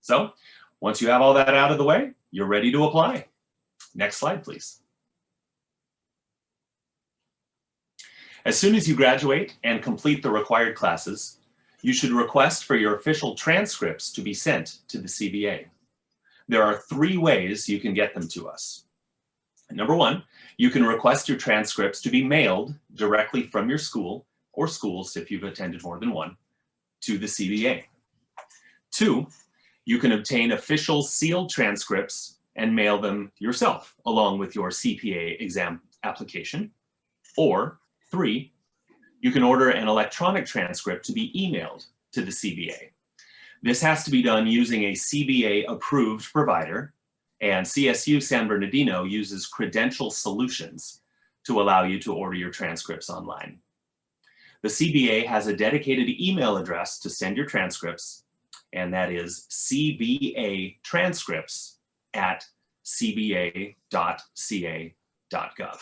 So once you have all that out of the way, you're ready to apply. Next slide, please. As soon as you graduate and complete the required classes, you should request for your official transcripts to be sent to the CPA. There are 3 ways you can get them to us. Number 1, you can request your transcripts to be mailed directly from your school or schools, if you've attended more than one, to the CPA. 2, you can obtain official sealed transcripts and mail them yourself along with your CPA exam application. Or 3, you can order an electronic transcript to be emailed to the CPA. This has to be done using a CPA approved provider, and CSU San Bernardino uses Credential Solutions to allow you to order your transcripts online. The CPA has a dedicated email address to send your transcripts, and that is cbatranscripts@cba.ca.gov.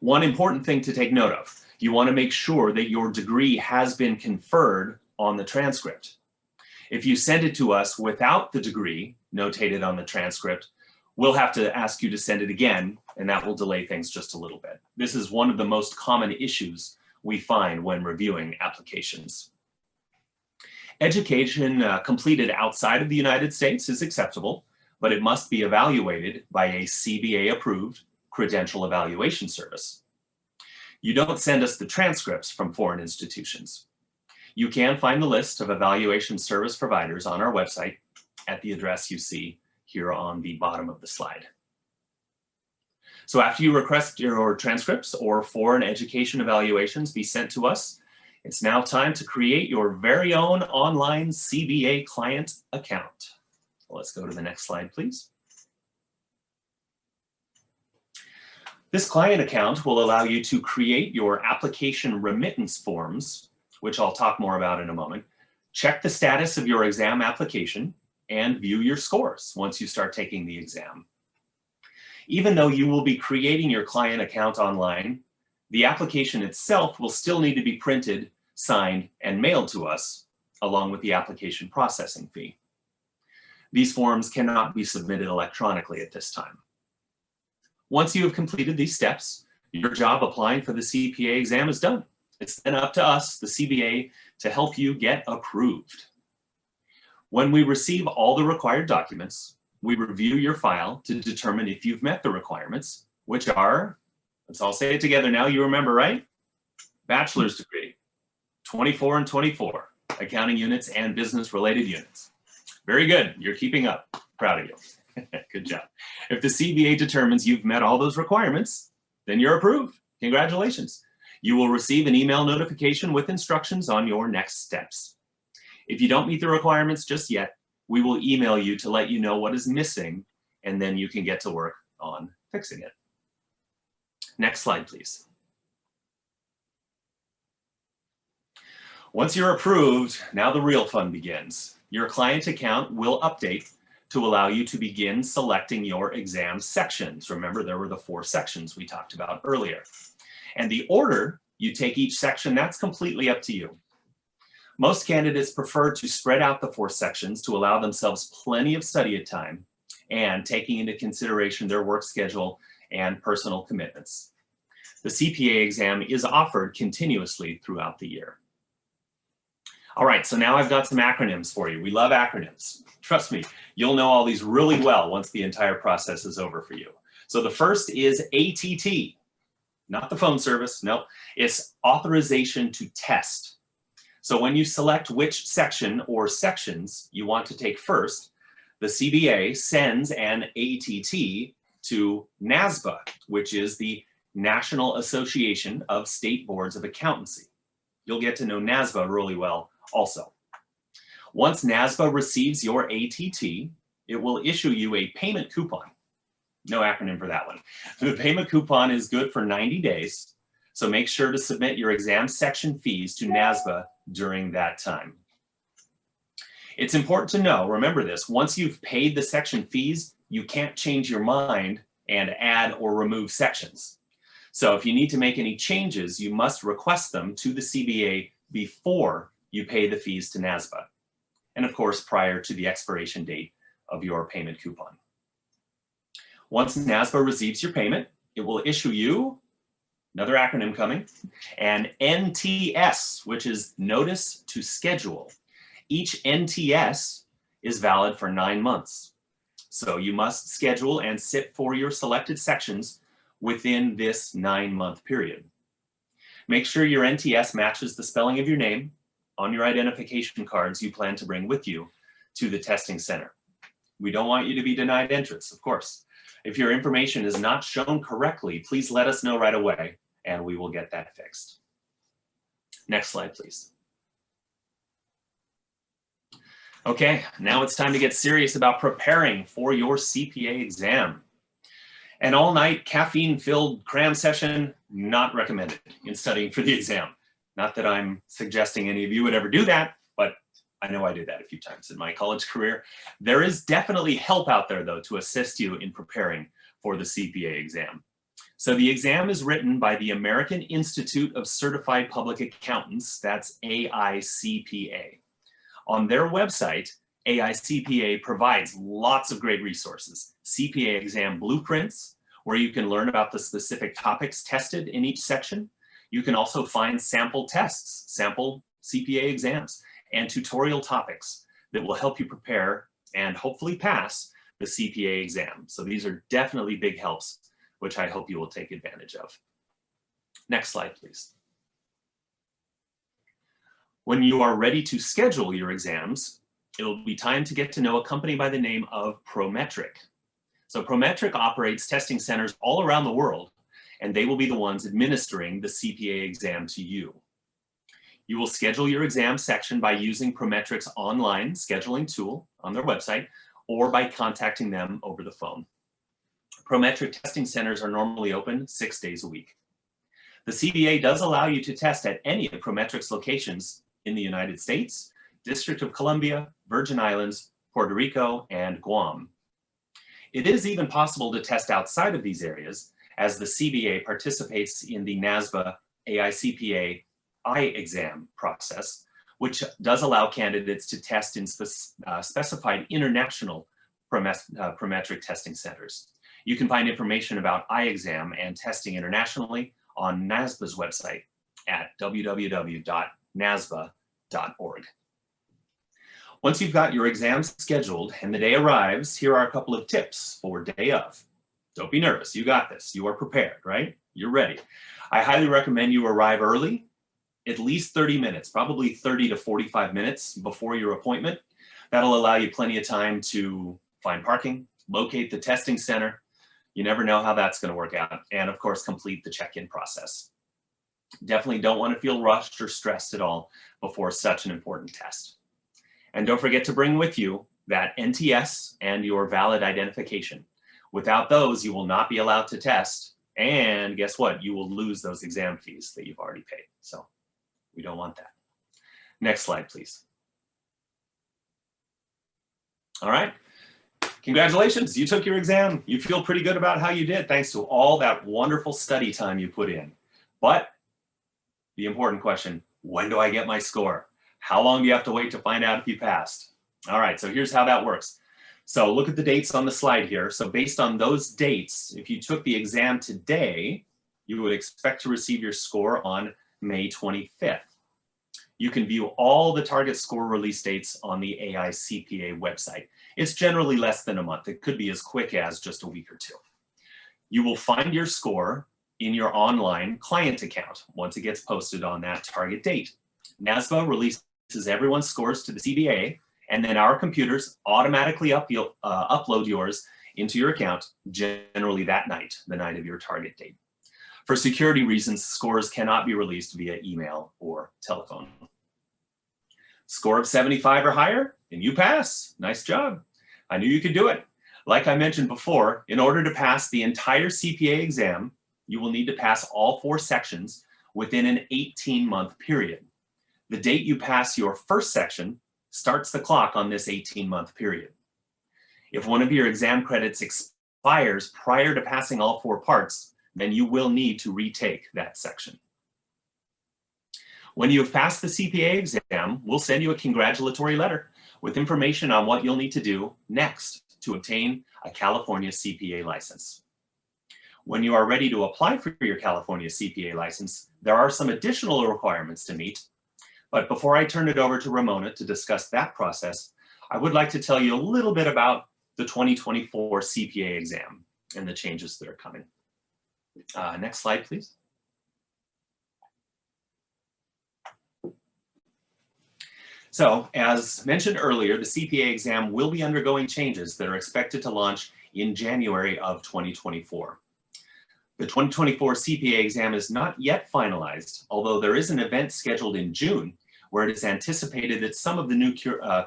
One important thing to take note of, you want to make sure that your degree has been conferred on the transcript. If you send it to us without the degree notated on the transcript, we'll have to ask you to send it again, and that will delay things just a little bit. This is one of the most common issues we find when reviewing applications. Education completed outside of the United States is acceptable, but it must be evaluated by a CPA-approved credential evaluation service. You don't send us the transcripts from foreign institutions. You can find the list of evaluation service providers on our website at the address you see here on the bottom of the slide. So after you request your transcripts or foreign education evaluations be sent to us, it's now time to create your very own online CPA client account. Let's go to the next slide, please. This client account will allow you to create your application remittance forms, which I'll talk more about in a moment, check the status of your exam application, and view your scores once you start taking the exam. Even though you will be creating your client account online, the application itself will still need to be printed, signed, and mailed to us, along with the application processing fee. These forms cannot be submitted electronically at this time. Once you have completed these steps, your job applying for the CPA exam is done. It's then up to us, the CPA, to help you get approved. When we receive all the required documents, we review your file to determine if you've met the requirements, which are, let's all say it together now, you remember, right? Bachelor's degree, 24 and 24, accounting units and business-related units. Very good, you're keeping up. Proud of you. Good job. If the CPA determines you've met all those requirements, then you're approved. Congratulations. You will receive an email notification with instructions on your next steps. If you don't meet the requirements just yet, we will email you to let you know what is missing, and then you can get to work on fixing it. Next slide, please. Once you're approved, now the real fun begins. Your client account will update to allow you to begin selecting your exam sections. Remember, there were the 4 sections we talked about earlier. And the order you take each section, that's completely up to you. Most candidates prefer to spread out the 4 sections to allow themselves plenty of study time and taking into consideration their work schedule and personal commitments. The CPA exam is offered continuously throughout the year. All right, so now I've got some acronyms for you. We love acronyms. Trust me, you'll know all these really well once the entire process is over for you. So the first is ATT, not the phone service, no, it's authorization to test. So when you select which section or sections you want to take first, the CPA sends an ATT to NASBA, which is the National Association of State Boards of Accountancy. You'll get to know NASBA really well also. Once NASBA receives your ATT, it will issue you a payment coupon. No acronym for that one. The payment coupon is good for 90 days, so make sure to submit your exam section fees to NASBA during that time. It's important to know, remember this, once you've paid the section fees, you can't change your mind and add or remove sections. So if you need to make any changes, you must request them to the CPA before you pay the fees to NASBA. and of course, prior to the expiration date of your payment coupon. Once NASBA receives your payment, it will issue you, another acronym coming, an NTS, which is Notice to Schedule. Each NTS is valid for 9 months. So you must schedule and sit for your selected sections within this 9-month period. Make sure your NTS matches the spelling of your name on your identification cards you plan to bring with you to the testing center. We don't want you to be denied entrance, of course. If your information is not shown correctly, please let us know right away and we will get that fixed. Next slide, please. Okay, now it's time to get serious about preparing for your CPA exam. An all-night caffeine-filled cram session, not recommended in studying for the exam. Not that I'm suggesting any of you would ever do that, but I know I did that a few times in my college career. There is definitely help out there, though, to assist you in preparing for the CPA exam. So the exam is written by the American Institute of Certified Public Accountants, that's AICPA. On their website, AICPA provides lots of great resources. CPA exam blueprints, where you can learn about the specific topics tested in each section. You can also find sample tests, sample CPA exams, and tutorial topics that will help you prepare and hopefully pass the CPA exam. So these are definitely big helps, which I hope you will take advantage of. Next slide, please. When you are ready to schedule your exams, it'll be time to get to know a company by the name of Prometric. So Prometric operates testing centers all around the world, and they will be the ones administering the CPA exam to you. You will schedule your exam section by using Prometric's online scheduling tool on their website or by contacting them over the phone. Prometric testing centers are normally open 6 days a week. The CPA does allow you to test at any of Prometric's locations in the United States, District of Columbia, Virgin Islands, Puerto Rico, and Guam. It is even possible to test outside of these areas, as the CPA participates in the NASBA AICPA exam process, which does allow candidates to test in specified international Prometric testing centers. You can find information about iExam and testing internationally on NASBA's website at www.nasba.org. Once you've got your exams scheduled and the day arrives, here are a couple of tips for day of. Don't be nervous, you got this. You are prepared, right? You're ready. I highly recommend you arrive early, at least 30 minutes, probably 30 to 45 minutes before your appointment. That'll allow you plenty of time to find parking, locate the testing center. You never know how that's going to work out. And of course, complete the check-in process. Definitely don't want to feel rushed or stressed at all before such an important test. And don't forget to bring with you that NTS and your valid identification. Without those, you will not be allowed to test. And guess what? You will lose those exam fees that you've already paid. So we don't want that. Next slide, please. All right. Congratulations, you took your exam. You feel pretty good about how you did thanks to all that wonderful study time you put in. But the important question, when do I get my score? How long do you have to wait to find out if you passed? All right, so here's how that works. So look at the dates on the slide here. So based on those dates, if you took the exam today, you would expect to receive your score on May 25th. You can view all the target score release dates on the AICPA website. It's generally less than a month. It could be as quick as just a week or two. You will find your score in your online client account once it gets posted on that target date. NASBA releases everyone's scores to the CPA, and then our computers automatically upload yours into your account, generally that night, the night of your target date. For security reasons, scores cannot be released via email or telephone. Score of 75 or higher, and you pass. Nice job. I knew you could do it. Like I mentioned before, in order to pass the entire CPA exam, you will need to pass all 4 sections within an 18-month period. The date you pass your first section starts the clock on this 18-month period. If one of your exam credits expires prior to passing all 4 parts, then you will need to retake that section. When you have passed the CPA exam, we'll send you a congratulatory letter with information on what you'll need to do next to obtain a California CPA license. When you are ready to apply for your California CPA license, there are some additional requirements to meet. But before I turn it over to Ramona to discuss that process, I would like to tell you a little bit about the 2024 CPA exam and the changes that are coming. Next slide, please. So, as mentioned earlier, the CPA exam will be undergoing changes that are expected to launch in January of 2024. The 2024 CPA exam is not yet finalized, although there is an event scheduled in June where it is anticipated that some of the new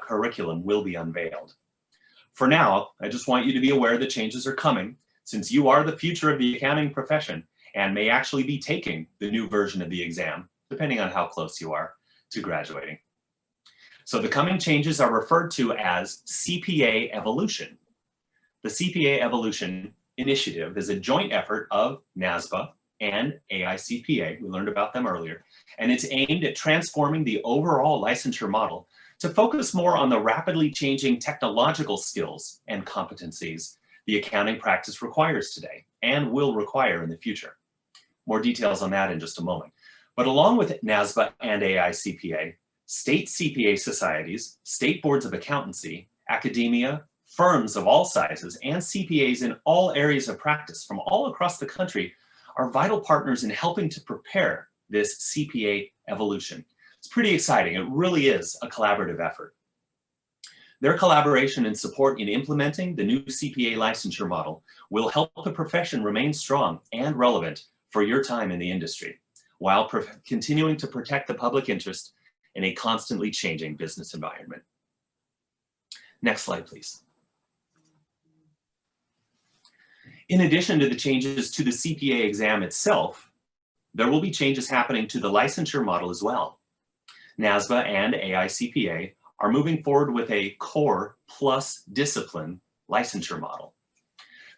curriculum will be unveiled. For now, I just want you to be aware that changes are coming, since you are the future of the accounting profession and may actually be taking the new version of the exam, depending on how close you are to graduating. So the coming changes are referred to as CPA Evolution. The CPA Evolution initiative is a joint effort of NASBA and AICPA, we learned about them earlier, and it's aimed at transforming the overall licensure model to focus more on the rapidly changing technological skills and competencies the accounting practice requires today and will require in the future. More details on that in just a moment. But along with NASBA and AICPA, state CPA societies, state boards of accountancy, academia, firms of all sizes, and CPAs in all areas of practice from all across the country are vital partners in helping to prepare this CPA evolution. It's pretty exciting. It really is a collaborative effort. Their collaboration and support in implementing the new CPA licensure model will help the profession remain strong and relevant for your time in the industry, while continuing to protect the public interest in a constantly changing business environment. Next slide, please. In addition to the changes to the CPA exam itself, there will be changes happening to the licensure model as well. NASBA and AICPA are moving forward with a core plus discipline licensure model.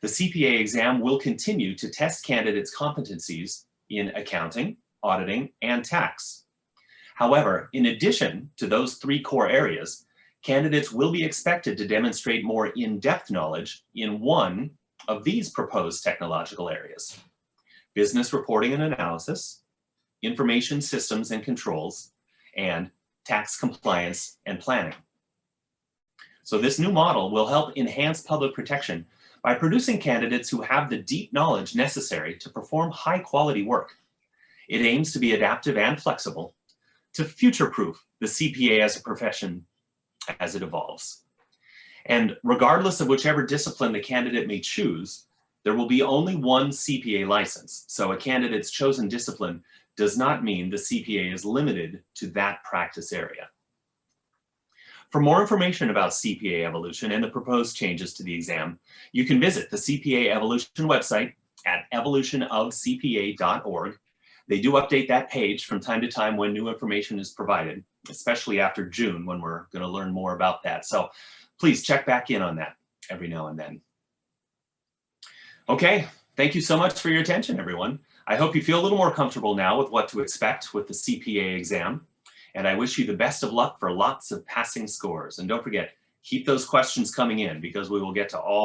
The CPA exam will continue to test candidates' competencies in accounting, auditing, and tax. However, in addition to those three core areas, candidates will be expected to demonstrate more in-depth knowledge in one of these proposed technological areas: business reporting and analysis, information systems and controls, and tax compliance and planning. So this new model will help enhance public protection by producing candidates who have the deep knowledge necessary to perform high-quality work. It aims to be adaptive and flexible to future-proof the CPA as a profession as it evolves. And regardless of whichever discipline the candidate may choose, there will be only one CPA license. So a candidate's chosen discipline does not mean the CPA is limited to that practice area. For more information about CPA Evolution and the proposed changes to the exam, you can visit the CPA Evolution website at evolutionofcpa.org. They do update that page from time to time when new information is provided, especially after June when we're going to learn more about that. So please check back in on that every now and then. Okay, thank you so much for your attention, everyone. I hope you feel a little more comfortable now with what to expect with the CPA exam. And I wish you the best of luck for lots of passing scores. And don't forget, keep those questions coming in because we will get to all